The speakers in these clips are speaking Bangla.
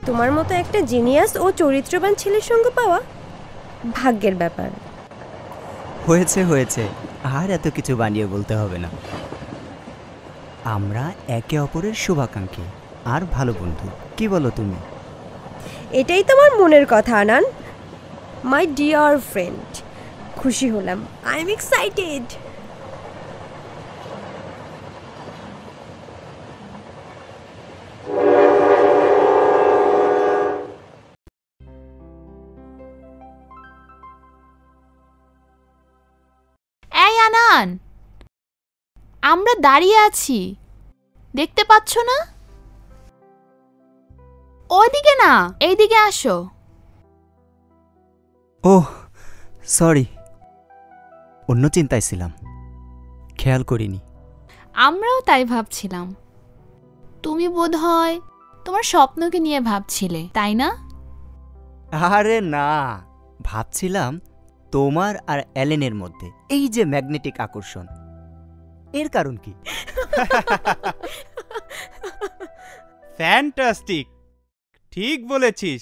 তোমার মতো একটা জিনিয়াস ও চরিত্রবান ছেলের সঙ্গে পাওয়া ভাগ্যের ব্যাপার। হয়েছে হয়েছে, আর এত কিছু বানিয়ে বলতে হবে না। আমরা একে অপরের শুভাকাঙ্ক্ষী আর ভালো বন্ধু, কি বলো তুমি? এটাই তোমার মনের কথা আনান, মাই ডিয়ার ফ্রেন্ড। খুশি হলাম, আই এম এক্সাইটেড। আমরা দাঁড়িয়ে আছি, দেখতে পাচ্ছ না? ওইদিকে না, এইদিকে আসো। ওহ সরি, অন্য চিন্তায় ছিলাম, খেয়াল করিনি। আমরাও তাই ভাবছিলাম। তুমি বোধহয় তোমার স্বপ্নকে নিয়ে ভাবছিলে, তাই না? আরে না, ভাবছিলাম তোমার আর অ্যালেনের মধ্যে এই যে ম্যাগনেটিক আকর্ষণ, এর কারণ কি? ফ্যান্টাস্টিক, ঠিক বলেছিস,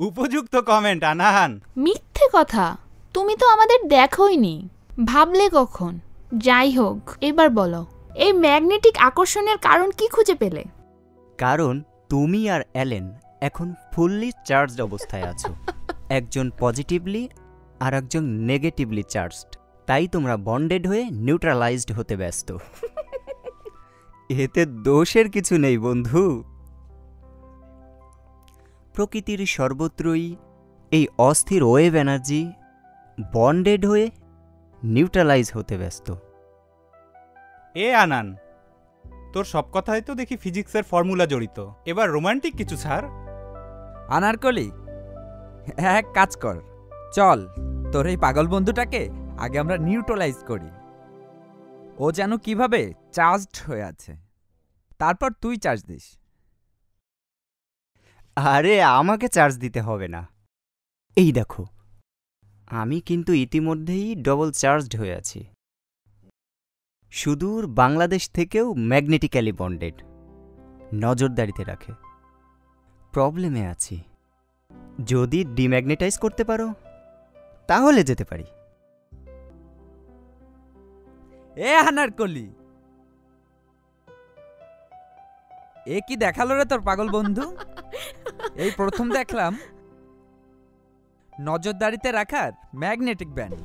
উপযুক্ত কমেন্ট আনাহান। মিথ্যে কথা, তুমি তো আমাদের দেখোইনি, ভাবলে কখন? যাই হোক, এবার বলো, এই ম্যাগনেটিক আকর্ষণের কারণ কি খুঁজে পেলে? কারণ তুমি আর অ্যালেন এখন ফুললি চার্জড অবস্থায় আছো। একজন পজিটিভলি আর একজন নেগেটিভলি চার্জড, তাই তোমরা বন্ডেড হয়ে নিউট্রালাইজড হতে ব্যস্ত। এতে দোষের কিছু নেই বন্ধু। প্রকৃতির সর্বত্রই এই অস্থির ওয়েভ এনার্জি বন্ডেড হয়ে নিউট্রালাইজ হতে ব্যস্ত। এ আনান, তোর সব কথাই তো দেখি ফিজিক্সের ফর্মুলা জড়িত, এবার রোমান্টিক কিছু ছাড়। আনারকলি, এক কাজ কর, চল তোর এই পাগল বন্ধুটাকে আগে আমরা নিউট্রালাইজ করি। ও যেন কিভাবে চার্জড হয়ে আছে, তারপর তুই চার্জ দিস। আরে আমাকে চার্জ দিতে হবে না, এই দেখো আমি কিন্তু ইতিমধ্যেই ডবল চার্জড হয়ে আছি। সুদূর বাংলাদেশ থেকেও ম্যাগনেটিক্যালি বন্ডেড, নজরদারিতে রাখে। প্রবলেমে আছি, যদি ডিম্যাগনেটাইজ করতে পারো তাহলে যেতে পারি। এ আনারকলি, এ কি দেখালো রে তোর পাগল বন্ধু? এই প্রথম দেখলাম নজরদারিতে রাখার ম্যাগনেটিক ব্যান্ড।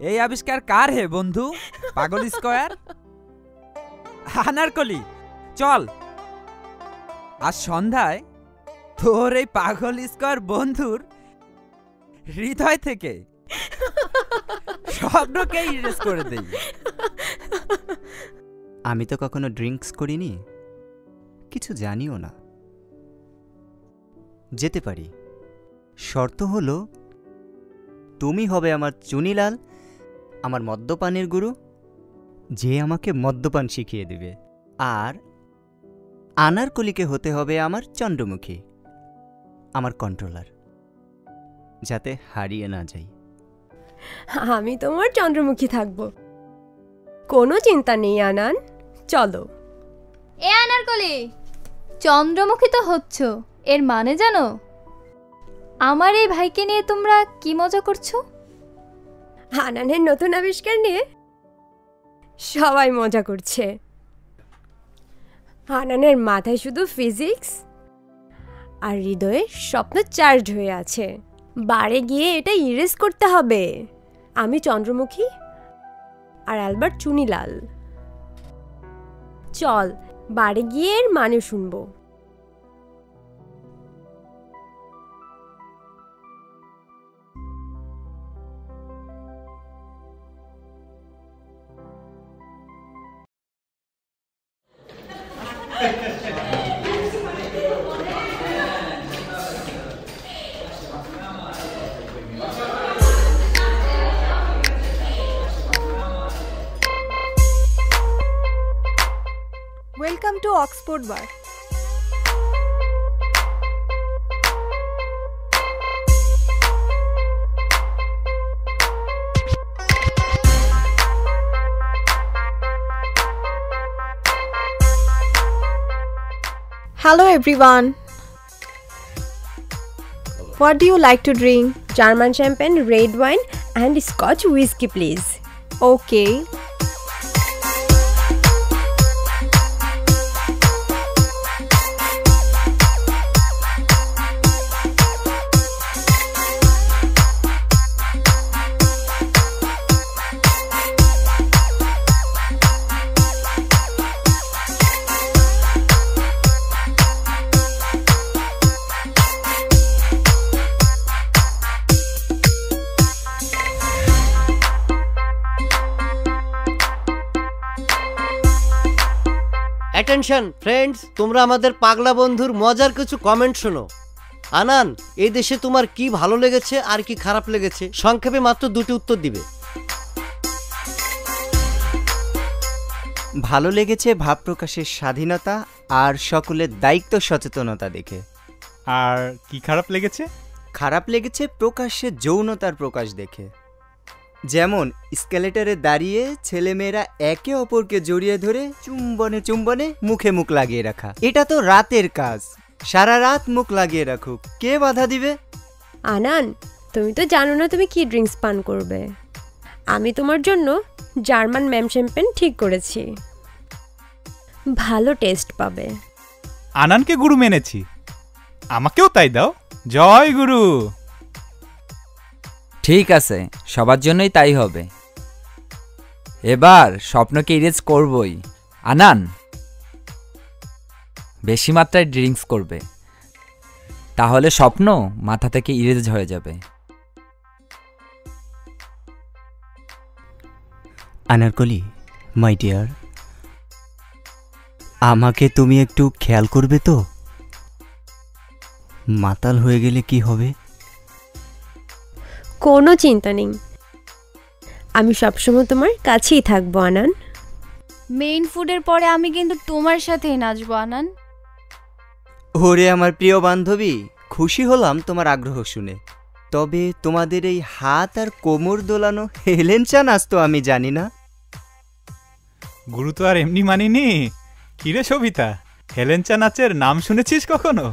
এই আবিষ্কার কার হে বন্ধু? পাগল স্কয়ার। আনারকলি চল, আজ সন্ধ্যায় তোর এই পাগল স্কয়ার বন্ধুর হৃদয় থেকে স্বপ্নকে ইরেজ করে দেই। আমি তো কখনো ড্রিঙ্কস করিনি, কিছু জানিও না। যেতে পারি, শর্ত হলো তুমি হবে আমার চুনিলাল, আমার মদ্যপানের গুরু, যে আমাকে মদ্যপান শিখিয়ে দেবে। আর আনারকলিকে হতে হবে আমার চন্দ্রমুখী, আমার কন্ট্রোলার, যাতে হারিয়ে না যাই। আমি তোমার চন্দ্রমুখী থাকবো, কোনো চিন্তা নেই আনান। চলো। এ আনারকলি, চন্দ্রমুখী তো হচ্ছ, এর মানে জানো? আমার এই ভাইকে নিয়ে তোমরা কি মজা করছো? আনানের নতুন আবিষ্কার নিয়ে সবাই মজা করছে। আনানের মাথায় শুধু ফিজিক্স আর হৃদয়ে স্বপ্ন চার্জ হয়ে আছে। বারে গিয়ে এটা ইরেজ করতে হবে। আমি চন্দ্রমুখী আর অ্যালবার্ট চুনিলাল। চল বারে গিয়ে এর মানে শুনবো। Welcome to Oxford Bar. Hello everyone. What do you like to drink? German champagne, red wine and Scotch whiskey please. Okay. Attention friends, তোমরা আমাদের পাগলা বন্ধুর মজার কিছু কমেন্ট শোনো। আনান, এই দেশে তোমার কি ভালো লেগেছে আর কি খারাপ লেগেছে সংক্ষেপে মাত্র 2টি উত্তর দিবে। ভালো লেগেছে ভাব প্রকাশের স্বাধীনতা আর সকলের দায়িত্ব সচেতনতা দেখে। আর কি খারাপ লেগেছে? খারাপ লেগেছে প্রকাশ্যে যৌনতার প্রকাশ দেখে, যেমন স্কেলেটারে দাঁড়িয়ে ছেলেমেয়েরা একে অপরকে জড়িয়ে ধরে চুম্বনে চুম্বনে মুখে মুখ লাগিয়ে রাখা। এটা তো রাতের কাজ, সারা রাত মুখ লাগিয়ে রাখুক, কে বাধা দিবে? আনান, তুমি তো জানো না তুমি কি ড্রিঙ্কস পান করবে। আমি তোমার জন্য জার্মান ম্যাম শ্যাম্পেন ঠিক করেছি, ভালো টেস্ট পাবে। আনানকে গুরু মেনেছি, আমাকেও তাই দাও। জয় গুরু। ঠিক আছে, সবার জন্যই তাই হবে। এবার স্বপ্নকে ইরেজ করবই। আনান বেশি মাত্রায় ড্রিঙ্কস করবে, তাহলে স্বপ্ন মাথা থেকে ইরেজ হয়ে যাবে। আনারকলি মাই ডিয়ার, আমাকে তুমি একটু খেয়াল করবে তো? মাতাল হয়ে গেলে কি হবে? কোনো চিন্তা নেই, আমি সবসময় তোমার কাছেই থাকবো আনান। মেইন ফুডের পরে আমি কিন্তু তোমার সাথেই নাচবো আনান। ওরে আমার প্রিয় বান্ধবী, খুশি হলাম তোমার আগ্রহ শুনে। তবে তোমাদের এই হাত আর কোমর দোলানো হেলেঞ্চা নাচ তো আমি জানি না। গুরু তো আর এমনি মানিনি। কিরে সবিতা, হেলেঞ্চা নাচের নাম শুনেছিস কখনো?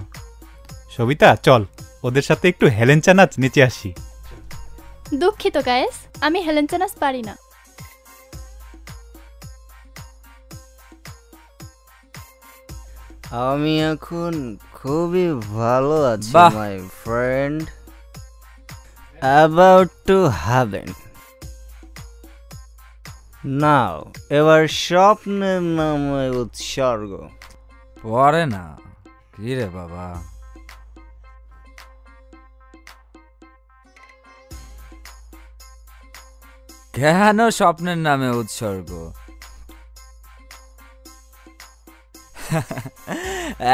সবিতা চল, ওদের সাথে একটু হেলেঞ্চা নাচ নেচে আসি। দুঃখিত গায়েস, আমি হেলেঞ্চা নাচ পারি না। আমি এখন খুবই ভালো আছি বাহ। My friend, about to heaven. Now এবার স্বপ্নের নামে উৎসর্গ। পরে না, কি রে বাবা? কেন স্বপ্নের নামে উৎসর্গ?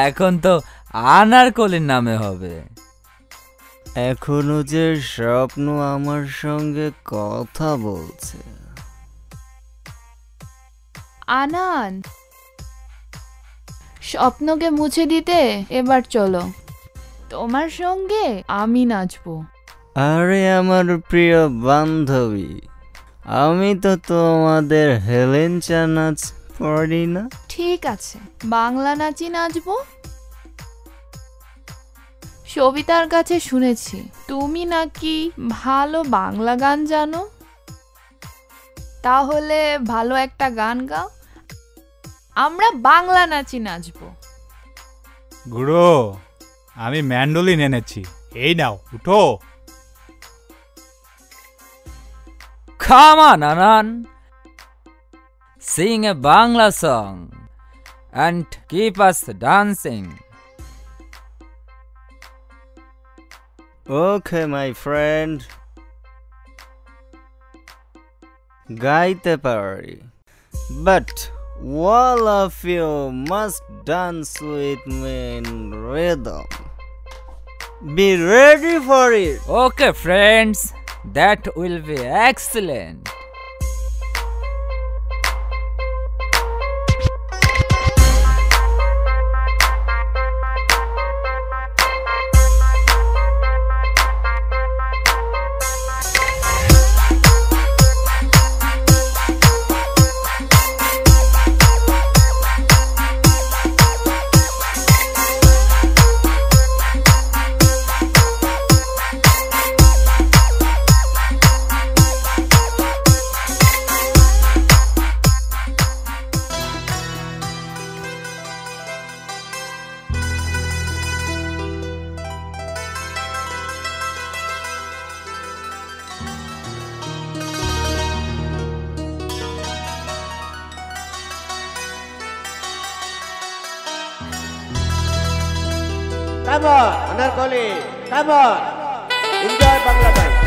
এখন তো আনারকলির নামে হবে। এখনো যে স্বপ্ন আমার সঙ্গে কথা বলছে। আনান, স্বপ্নকে মুছে দিতে এবার চলো, তোমার সঙ্গে আমি নাচবো। আরে আমার প্রিয় বান্ধবী, আমি তো তোমাদের হেলেঞ্চা নাচ পারি না। ঠিক আছে, বাংলা নাচই নাচবো। সবিতার কাছে শুনেছি তুমি নাকি ভালো বাংলা গান জানো, তাহলে ভালো একটা গান গাও, আমরা বাংলা নাচই নাচবো। গুরু, আমি ম্যান্ডোলিন এনেছি, এই নাও, উঠো। Come on, Anan. Sing a Bangla song and keep us dancing. Okay my friend, গাইতে পারি, but all of you must dance with me in rhythm. Be ready for it. Okay, friends, that will be excellent. Come on, Anarkali, come on, enjoy Bangla dance.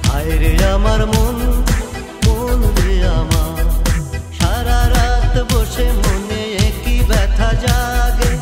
হায় রে আমার মন, মন রে আমার, সারা রাত বসে মনে একই ব্যথা জাগে,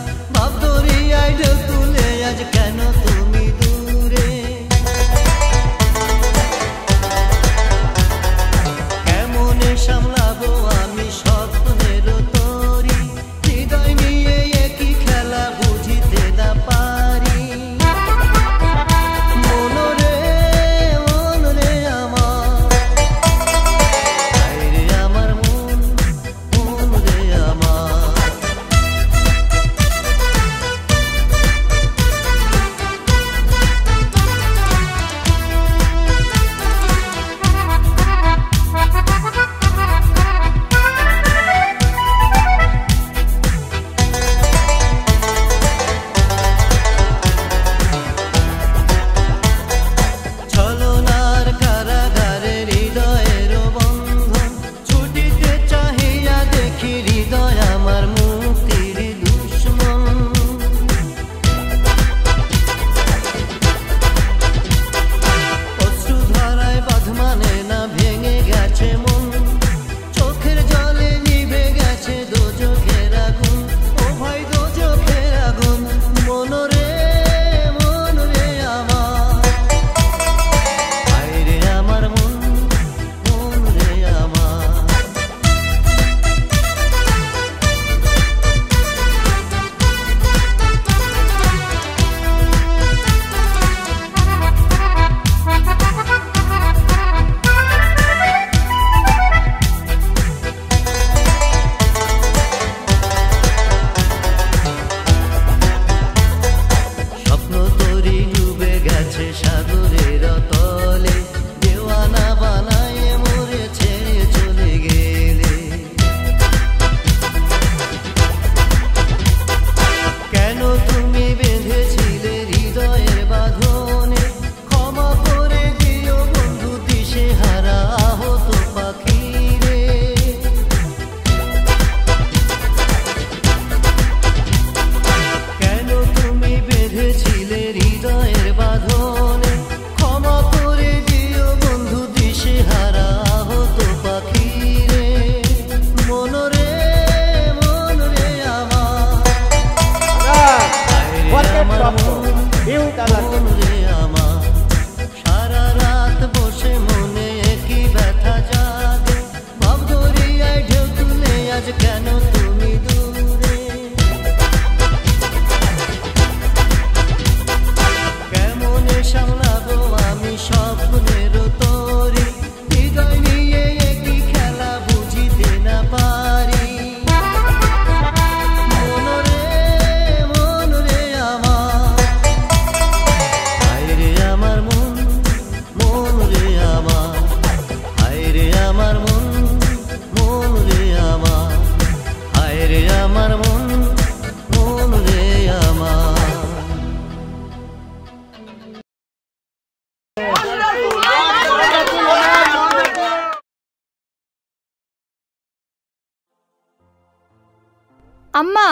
আম্মা,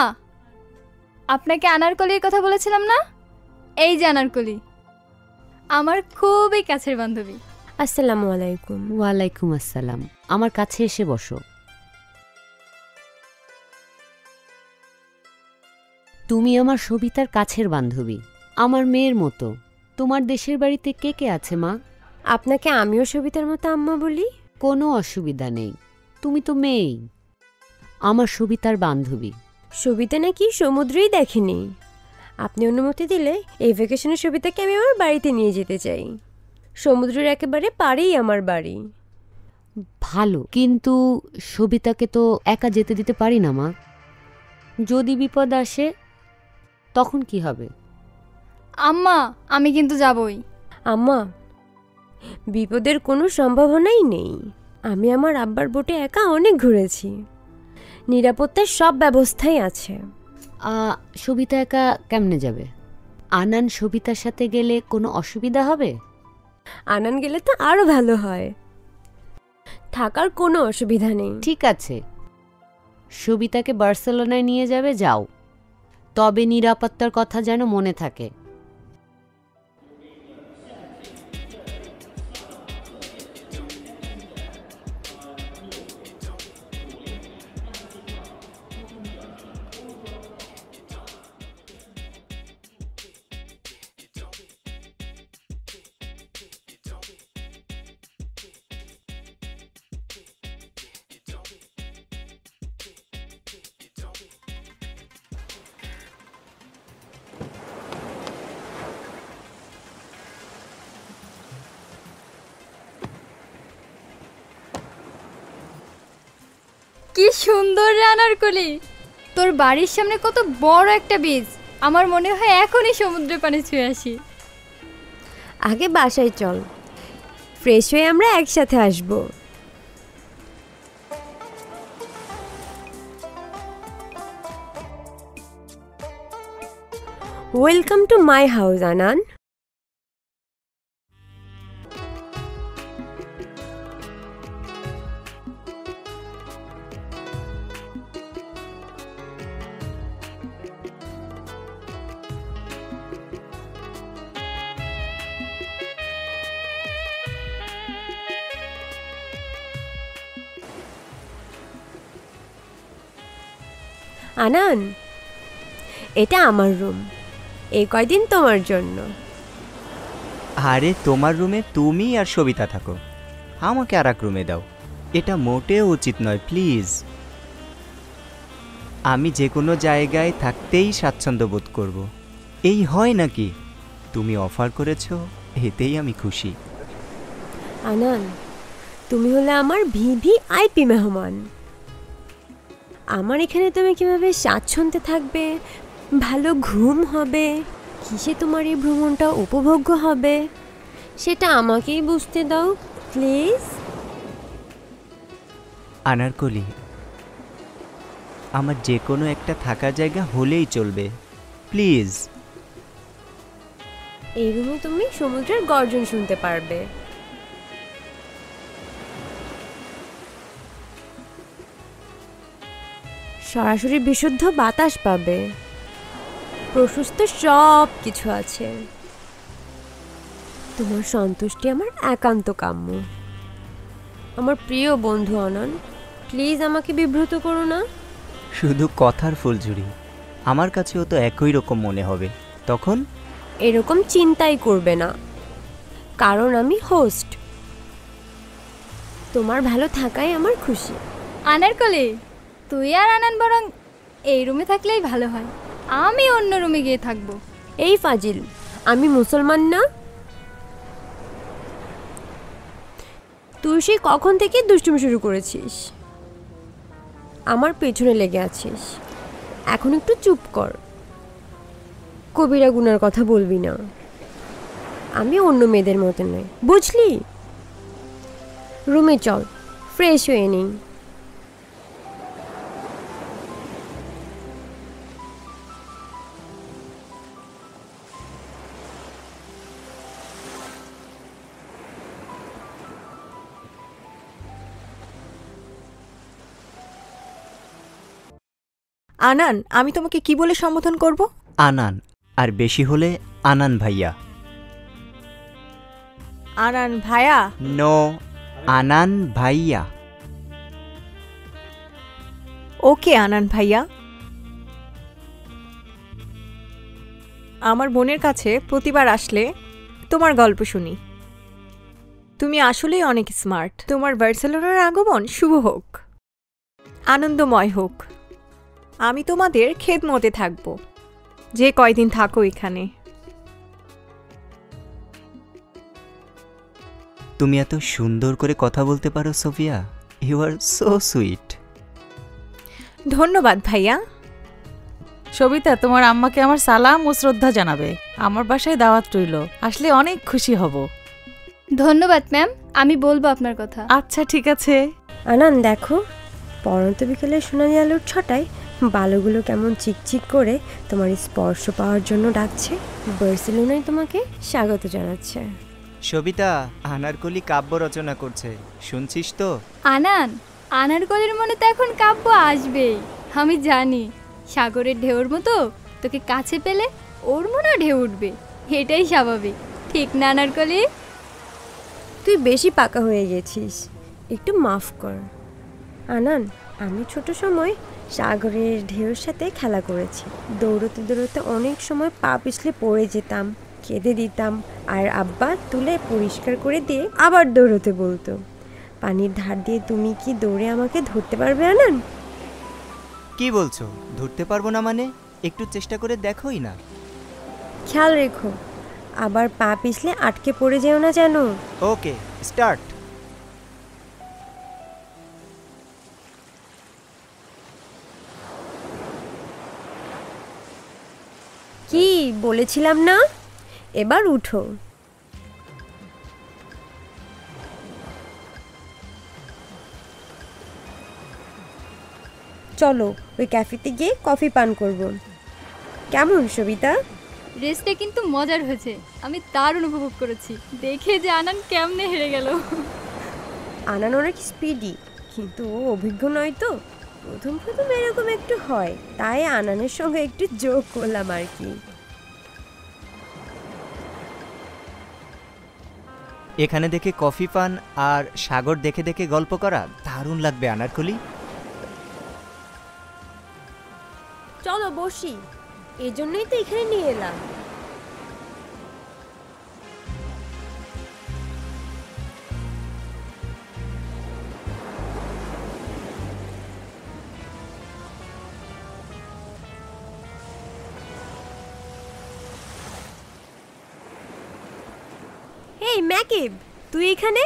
আপনাকে আনারকলির কথা বলেছিলাম না? এই যে আনারকলি, আমার খুবই কাছের বান্ধবী। আসসালামু আলাইকুম। ওয়ালাইকুম আসসালাম। আমার কাছে এসে বসো। তুমি আমার সবিতার কাছের বান্ধবী, আমার মেয়ের মতো। তোমার দেশের বাড়িতে কে কে আছে মা? আপনাকে আমিও সবিতার মতো আম্মা বলি? কোনো অসুবিধা নেই, তুমি তো মেয়েই, আমার সবিতার বান্ধবী। সবিতা নাকি সমুদ্রই দেখেনি। আপনি অনুমতি দিলে এই ভ্যাকেশনে সবিতাকে আমি আমার বাড়িতে নিয়ে যেতে চাই। সমুদ্রের একেবারে পাড়েই আমার বাড়ি। ভালো, কিন্তু সবিতাকে তো একা যেতে দিতে পারি না মা। যদি বিপদ আসে তখন কি হবে? আম্মা, আমি কিন্তু যাবই। আম্মা, বিপদের কোনো সম্ভাবনাই নেই। আমি আমার আব্বার বোটে একা অনেক ঘুরেছি, নিরাপত্তার সব ব্যবস্থাই আছে। সবিতা একা কেমনে যাবে? আনান সবিতার সাথে গেলে কোনো অসুবিধা হবে? আনান গেলে তো আরো ভালো হয়, থাকার কোনো অসুবিধা নেই। ঠিক আছে, সবিতাকে বার্সেলোনায় নিয়ে যাবে, যাও, তবে নিরাপত্তার কথা যেন মনে থাকে। কি সুন্দর রে আনারকলি, তোর বাড়ির সামনে কত বড় একটা বীজ। আমার মনে হয় এখনই সমুদ্রের পানি ছুঁয়ে আসি। আগে বাসায় চল, ফ্রেশ হয়ে আমরা একসাথে আসব। ওয়েলকাম টু মাই হাউস আনান। আনান, এটা আমার রুম, এই কয়দিন তোমার জন্য। আরে তোমার রুমে তুমি আর সবিতা থাকো, আমাকে আর এক রুমে দাও। এটা মোটেও উচিত নয়, প্লিজ। আমি যে কোনো জায়গায় থাকতেই স্বাচ্ছন্দ্য বোধ করব। এই হয় নাকি? তুমি অফার করেছো, এতেই আমি খুশি। আনান, তুমি হলে আমার ভিভিআইপি মেহমান। আমার এখানে তুমি কিভাবে স্বাচ্ছন্দ্যে থাকবে, ভালো ঘুম হবে, কিসে তোমার এই ভ্রমণটা উপভোগ্য হবে, সেটা আমাকেই বুঝতে দাও প্লিজ। আনারকলি, আমার যে কোনো একটা থাকার জায়গা হলেই চলবে, প্লিজ। এই রুমে তুমি সমুদ্রের গর্জন শুনতে পারবে। সরাসরি বিশুদ্ধ বাতাস পাবে, প্রশস্ত সব কিছু আছে। তোমার সন্তুষ্টি আমার একান্ত কাম্য। আমার প্রিয় বন্ধু আনান, প্লিজ আমাকে বিব্রত করো না। শুধু কথার ফুলঝুরি, আমার কাছেও তো একই রকম মনে হবে তখন। এরকম চিন্তাই করবে না, কারণ আমি হোস্ট। তোমার ভালো থাকাই আমার খুশি। আনারকলি, তুই আর আনান বরং এই রুমে থাকলেই ভালো হয়, আমি অন্য রুমে গিয়ে থাকবো। এই ফাজিল, আমি মুসলমান না? তুই সেই কখন থেকে দুষ্টুমি শুরু করেছিস, আমার পেছনে লেগে আছিস। এখন একটু চুপ কর, কবিরা গুনার কথা বলবি না। আমি অন্য মেয়েদের মতো নয়, বুঝলি? রুমে চল, ফ্রেশ হয়ে নিই। আনান, আমি তোমাকে কি বলে সম্বোধন করব? আনান, আর বেশি হলে আনান ভাইয়া। আনান ভাইয়া? নো, আনান ভাইয়া। ওকে আনান ভাইয়া। আমার বোনের কাছে প্রতিবার আসলে তোমার গল্প শুনি। তুমি আসলেই অনেক স্মার্ট। তোমার বার্সেলোনার আগমন শুভ হোক, আনন্দময় হোক। আমি তোমাদের খেদমতে থাকব যে কয়দিন থাকো এখানে। তুমি এত সুন্দর করে কথা বলতে পারো Sophia. You are so sweet. ধন্যবাদ ভাইয়া। সবিতা, তোমার আম্মাকে আমার সালাম ও শ্রদ্ধা জানাবে। আমার বাসায় দাওয়াত রইল, আসলে অনেক খুশি হব। ধন্যবাদ ম্যাম, আমি বলবো আপনার কথা। আচ্ছা ঠিক আছে। আনান দেখো, পরন্ত বিকেলে সোনালি আলোর ছটায় বালুগুলো কেমন চিকচিক করে তোমার স্পর্শ পাওয়ার জন্য ডাকছে। বার্সেলোনায় তোমাকে স্বাগত জানাচ্ছে। সবিতা, আনারকলি কাব্য রচনা করছে, শুনছিস তো? আনান, আনারকলির মনে তো এখন কাব্য আসবেই। আমি জানি সাগরের ঢেউর মতো তোকে কাছে পেলে ওর মনেও ঢেউ উঠবে। এটাই স্বাভাবিক, ঠিক না আনারকলি? তুই বেশি পাকা হয়ে গেছিস, একটু মাফ কর। আনান, আমি ছোট সময় সাগরের ঢেউর সাথে খেলা করেছি। দৌড়তে দৌড়তে অনেক সময় পা পিছলে পড়ে যেতাম, কেঁদে দিতাম, আর আব্বা তুলে পরিষ্কার করে দিয়ে আবার দৌড়তে বলতো। পানির ধার দিয়ে তুমি কি দৌড়ে আমাকে ধরতে পারবে আনান? কি বলছো ধরতে পারবো না মানে? একটু চেষ্টা করে দেখোই না। খেয়াল রেখো, আবার পা পিছলে আটকে পড়ে যেও না যেন। ওকে, স্টার্ট। কি বলেছিলাম না? এবার উঠো। চলো ওই ক্যাফেতে গিয়ে কফি পান করব। কেমন সবিতা? রেসটা কিন্তু মজার হয়েছে, আমি দারুণ উপভোগ করেছি। দেখে যে আনান কেমনে হেরে গেল। আনান অনেক স্পিডি, কিন্তু ও অভিজ্ঞ নয় তো। প্রথম প্রথম এরকম একটু হয়, তাই আনানের সঙ্গে একটু যোগ করলাম আর কি। এখানে দেখে কফি পান আর সাগর দেখে দেখে গল্প করা দারুণ লাগবে আনারকলি। চলো বসি, এজন্যই তো এখানে নিয়ে এলাম। এই ম্যাকিব, তুই এখানে?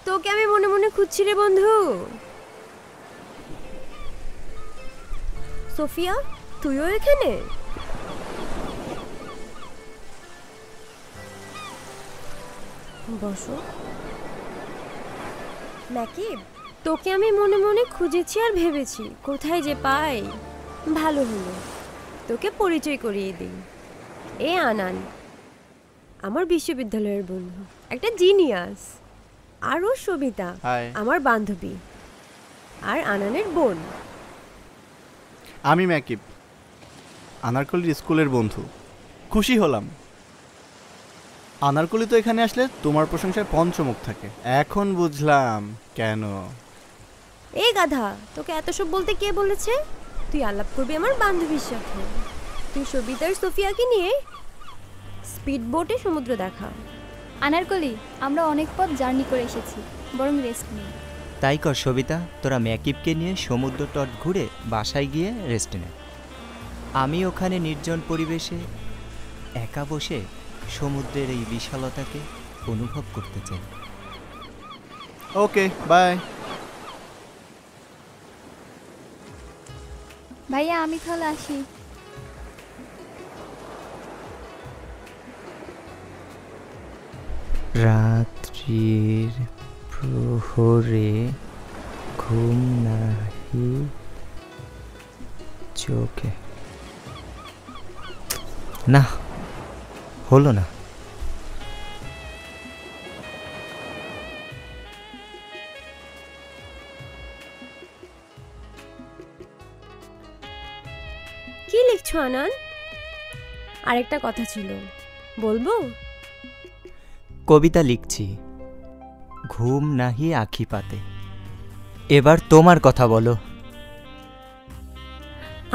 তোকে আমি মনে মনে খুঁজছি রে বন্ধু। সোফিয়া, তুইও এখানে? বসো। ম্যাকিব, তোকে আমি মনে মনে খুঁজেছি আর ভেবেছি কোথায় যে পাই। ভালো হলো, তোকে পরিচয় করিয়ে দিই। এ আনান, আমার বিশ্ববিদ্যালয়ের বন্ধু, একটা জিনিয়াস। আর ও সবিতা, আমার বান্ধবী, আর আনানের বোন। আমি ম্যাকিব, আনারকলির স্কুলের বন্ধু। খুশি হলাম। আনারকলি তো এখানে আসলে তোমার প্রশংসায় পঞ্চমুখ থাকে। এখন বুঝলাম কেন। এই গাধা, তোকে এত সব বলতে কে বলেছে? তুই আলাপ করবি আমার বান্ধবীর সাথে। তুই সবিতার সোফিয়াকে নিয়ে স্পিড বোটে সমুদ্র দেখা। আনারকলি, আমরা অনেক পথ জার্নি করে এসেছি, বরং রেস্ট নেই। তাই কর সবিতা, তোরা ম্যাকিবকে নিয়ে সমুদ্র তট ঘুরে বাসায় গিয়ে রেস্ট নে। আমি ওখানে নির্জন পরিবেশে একা বসে সমুদ্রের এই বিশালতাকে অনুভব করতে চাই। ওকে, বাই। ভাইয়া, আমি তাহলে আসি। রাত্রির প্রহরে ঘুম নাহি চোখে। না, হলো না। কি লিখছো আনান? আরেকটা কথা ছিল, বলবো? কবিতা লিখছি, ঘুম নাহি আখি পাতে। এবার তোমার কথা বলো।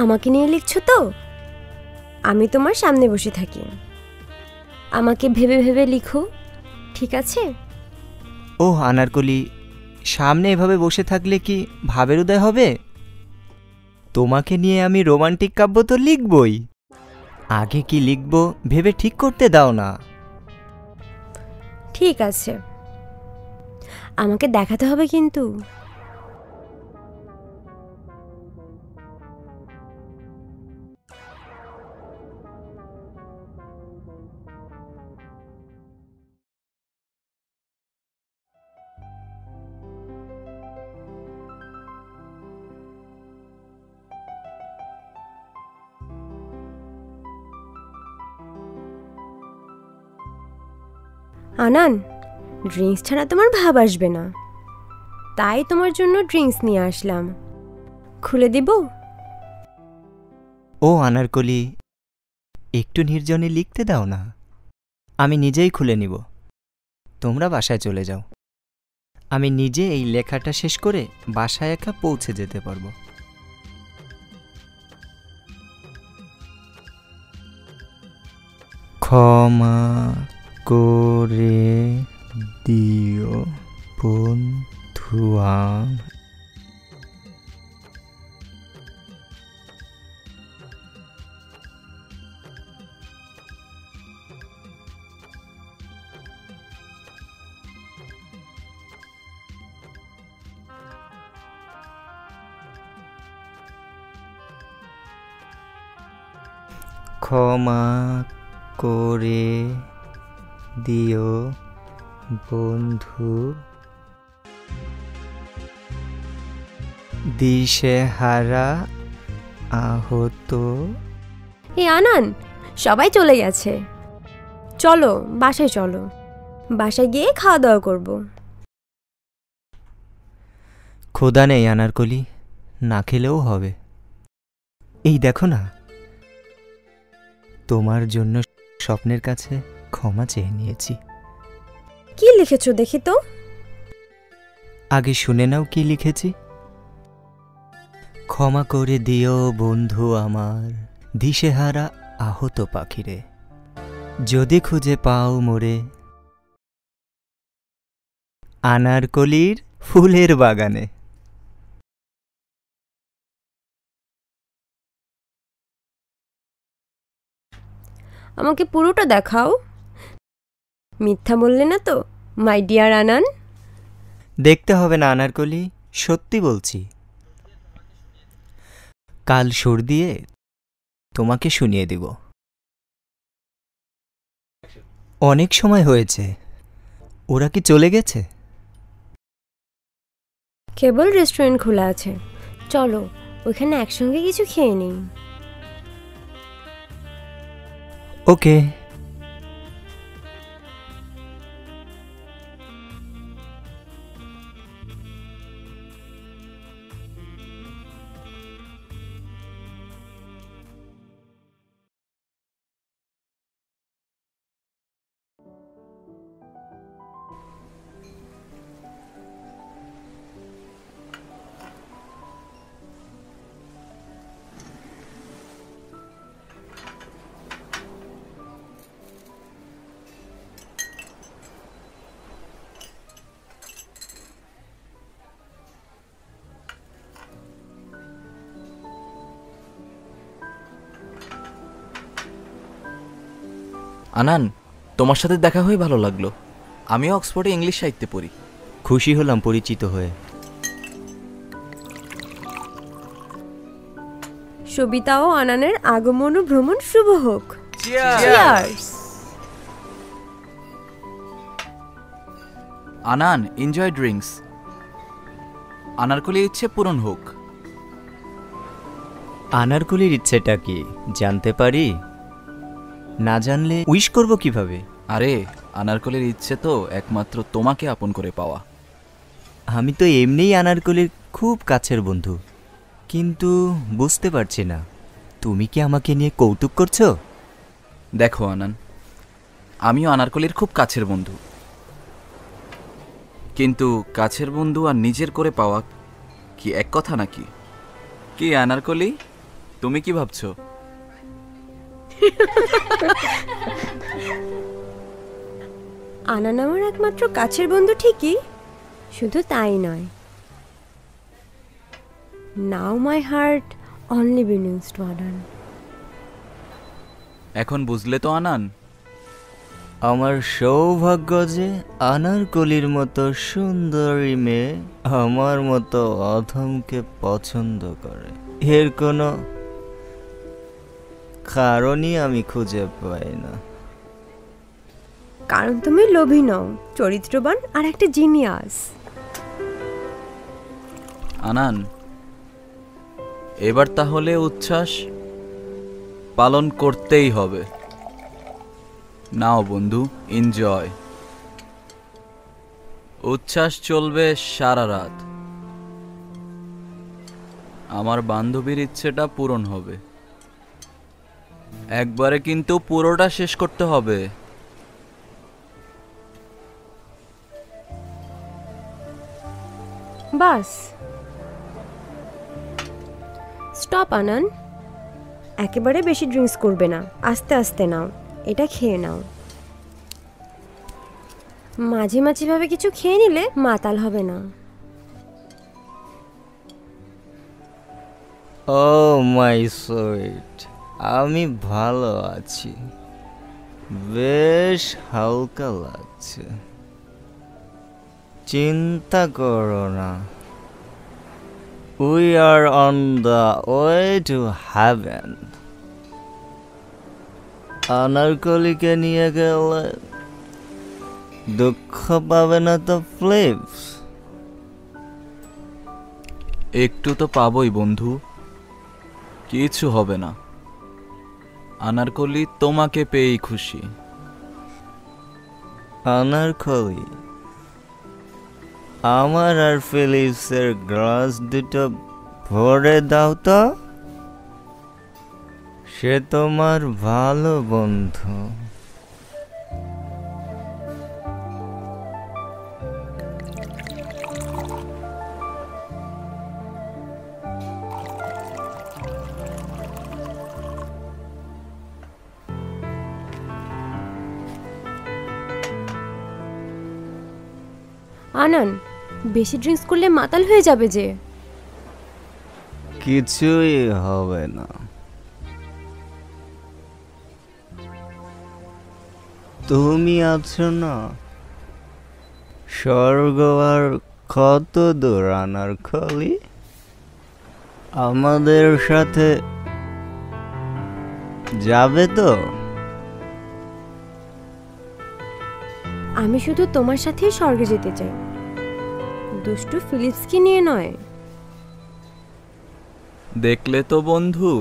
আমাকে নিয়ে লিখছো তো? আমি তোমার সামনে বসে থাকি, আমাকে ভেবে ভেবে লিখো, ঠিক আছে? ও আনারকলি, সামনে এভাবে বসে থাকলে কি ভাবের উদয় হবে? তোমাকে নিয়ে আমি রোমান্টিক কাব্য তো লিখবই, আগে কি লিখব ভেবে ঠিক করতে দাও না। ঠিক আছে, আমাকে দেখাতে হবে কিন্তু। আনান, ড্রিঙ্কস ছাড়া তোমার ভাব আসবে না, তাই তোমার জন্য ড্রিঙ্কস নিয়ে আসলাম। খুলে দিব? ও আনারকলি, একটু নির্জনে লিখতে দাও না, আমি নিজেই খুলে নিব। তোমরা বাসায় চলে যাও, আমি নিজে এই লেখাটা শেষ করে বাসায় একা পৌঁছে যেতে পারবো। ক্ষমা করে দিও বন্ধুয়া, ক্ষমা করে দিও বন্ধু, দিশেহারা আহত। এ আনান, সবাই চলে গেছে, চলো বাসায় চলো, বাসায় গিয়ে খাওয়া দাওয়া করব। ক্ষুধা নেই আনারকলি, না খেলেও হবে। এই দেখো না, তোমার জন্য স্বপ্নের কাছে ক্ষমা চেয়ে নিয়েছি। কি লিখেছো দেখি তো? আগে শুনে নাও কি লিখেছি। ক্ষমা করে দিও বন্ধু আমার, দিশেহারা আহত পাখিরে, যদি খুঁজে পাও মোরে আনারকলির ফুলের বাগানে। আমাকে পুরোটা দেখাও, মিথ্যা বললে না তো মাই ডিয়ার আনান? দেখতে হবে না আনারকলি, সত্যি বলছি। কাল সুর দিয়ে তোমাকে শুনিয়ে দিব। অনেক সময় হয়েছে, ওরা কি চলে গেছে? কেবল রেস্টুরেন্ট খোলা আছে, চলো ওখানে একসঙ্গে কিছু খেয়ে নিই। ওকে। আনান, তোমার সাথে দেখা হয়ে ভালো লাগলো। আমিও অক্সফোর্ডে ইংলিশ সাহিত্যে পড়ি। খুশি হলাম পরিচিত হয়ে। সবিতা ও আনানের আগমন ও ভ্রমণ শুভ হোক। Cheers! আনান, এনজয় ড্রিঙ্কস। আনারকলির ইচ্ছে পূরণ হোক। আনারকলির ইচ্ছেটা কি জানতে পারি? না জানলে উইশ করব কিভাবে? আরে, আনারকলির ইচ্ছে তো একমাত্র তোমাকে আপন করে পাওয়া। আমি তো এমনিই আনারকলির খুব কাছের বন্ধু, কিন্তু বুঝতে পারছি না তুমি কি আমাকে নিয়ে কৌতুক করছো? দেখো আনান, আমিও আনারকলির খুব কাছের বন্ধু, কিন্তু কাছের বন্ধু আর নিজের করে পাওয়া কি এক কথা নাকি? কি আনারকলি, তুমি কি ভাবছো? আনান আমার একমাত্র কাছের বন্ধু ঠিকই, শুধু তাই নয়, now my heart only belongs to Anan. এখন বুঝলে তো আনান? আমার সৌভাগ্য যে আনারকলির মতো সুন্দরী মেয়ে আমার মতো অধমকে পছন্দ করে। এর কোনো কারণই আমি খুঁজে পাই না। কারণ তুমি লোভী নও, চরিত্রবান আর একটা জিনিয়াস। আনান, এবার তাহলে উচ্ছ্বাস পালন করতেই হবে। নাও বন্ধু, এনজয়। উচ্ছ্বাস চলবে সারা রাত। আমার বান্ধবীর ইচ্ছেটা পূরণ হবে, একবারে কিন্তু পুরোটা শেষ করতে হবে। বাস স্টপ আনান, একেবারে বেশি ড্রিঙ্কস করবে না, আস্তে আস্তে নাও, এটা খেয়ে নাও। মাঝে মাঝে ভাবে কিছু খেয়ে নিলে মাতাল হবে না। ও মাই সুইট, আমি ভালো আছি, বেশ হালকা লাগছে, চিন্তা করো না। We are on the way to heaven. আনারকলিকে নিয়ে গেলে দুঃখ পাবে না তো ফ্লিপস? একটু তো পাবই বন্ধু, কিছু হবে না। আনারকলি তোমাকে পেয়েই খুশি। আনারকলি, আমার আর ফিলিপসের গ্লাস দুটো ভরে দাও তো, সে তোমার ভালো বন্ধু। আনান, বেশি ড্রিঙ্কস করলে মাতাল হয়ে যাবে যে। কিছুই হবে না, তুমি আছো না, স্বর্গ আর কত দূর আনারকলি, আমাদের সাথে যাবে তো? আমি শুধু তোমার সাথেই স্বর্গে যেতে চাই, দুষ্টু ফিলিপসকে নিয়ে নয়। দেখলে তো বন্ধু,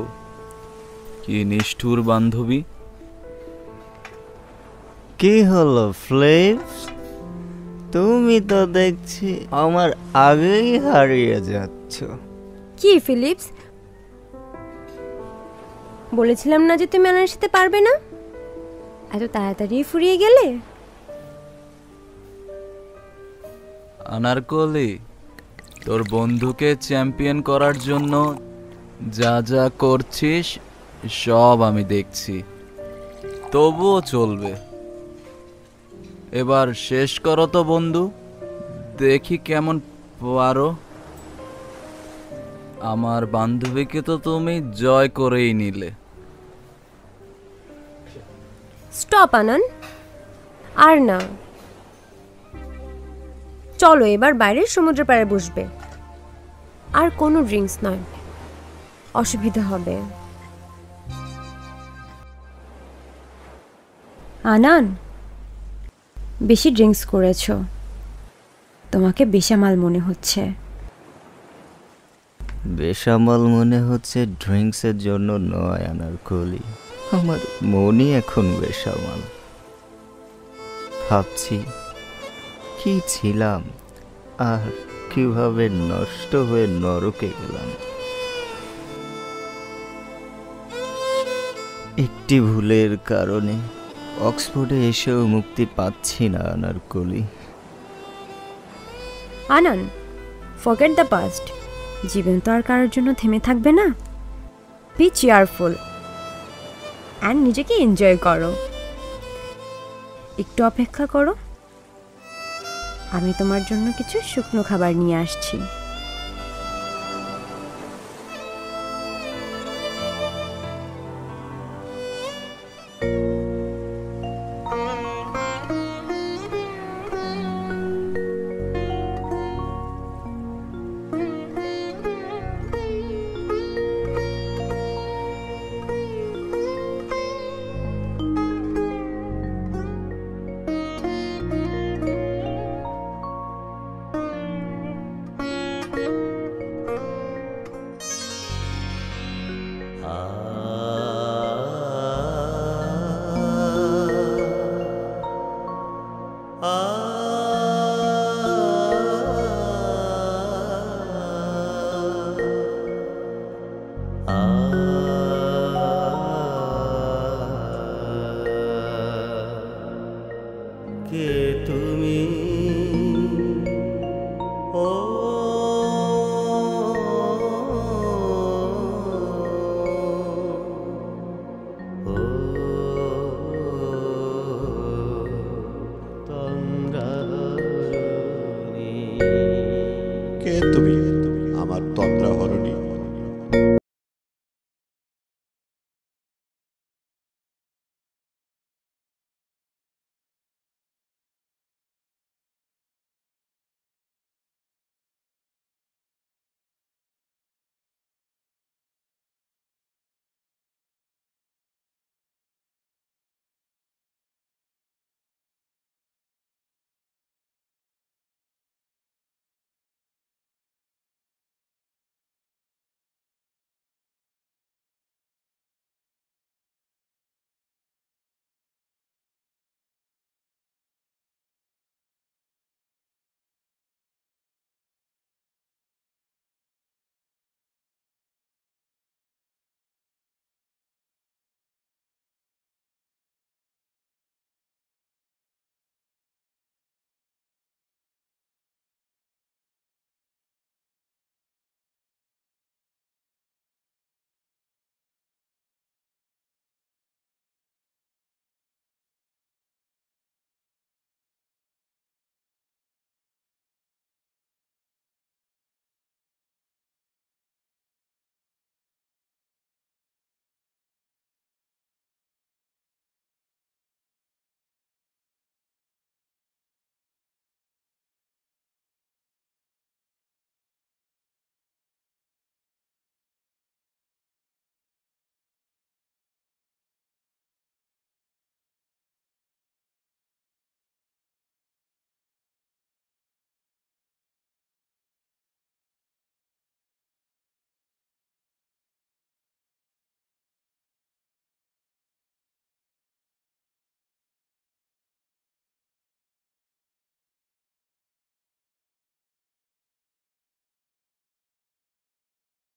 কি নিষ্ঠুর বান্ধবী। কি হলো ফ্লিপস, তুমি তো দেখছি আমার আগেই হারিয়ে যাচ্ছ। কি ফিলিপস, বলেছিলাম না যে তুমি আনার সাথে পারবে না? এত তাড়াতাড়ি ফুরিয়ে গেলে। আনারকলি, তোর বন্ধুকে চ্যাম্পিয়ন করার জন্য যা যা করছিস সব আমি দেখছি, তবুও চলবে। এবার শেষ করো তো বন্ধু, দেখি কেমন পারো। আমার বান্ধবীকে তো তুমি জয় করেই নিলে। স্টপ আনান, আর না, চলো এবার বাইরে সমুদ্র পাড়ে বসবে। আর কোনো ড্রিঙ্কস নয়, অসুবিধা হবে। আনান, বেশি ড্রিঙ্কস করেছো, তোমাকে বেসামাল মনে হচ্ছে। বেসামাল মনে হচ্ছে ড্রিঙ্কসের জন্য নয় আনারকলি, আমার মনই এখন বেসামাল। ভাবছি কি ছিলাম আর কিভাবে নষ্ট হয়ে নরকে গেলাম। একটি ভুলের কারণে অক্সফোর্ডে এসেও মুক্তি পাচ্ছি না আনারকলি। আনান, ফরগেট দ্য পাস্ট। জীবন তো আর কারোর জন্য থেমে থাকবে না। বি চেয়ারফুল অ্যান্ড নিজেকে এনজয় করো। একটু অপেক্ষা করো, আমি তোমার জন্য কিছু শুকনো খাবার নিয়ে আসছি। আ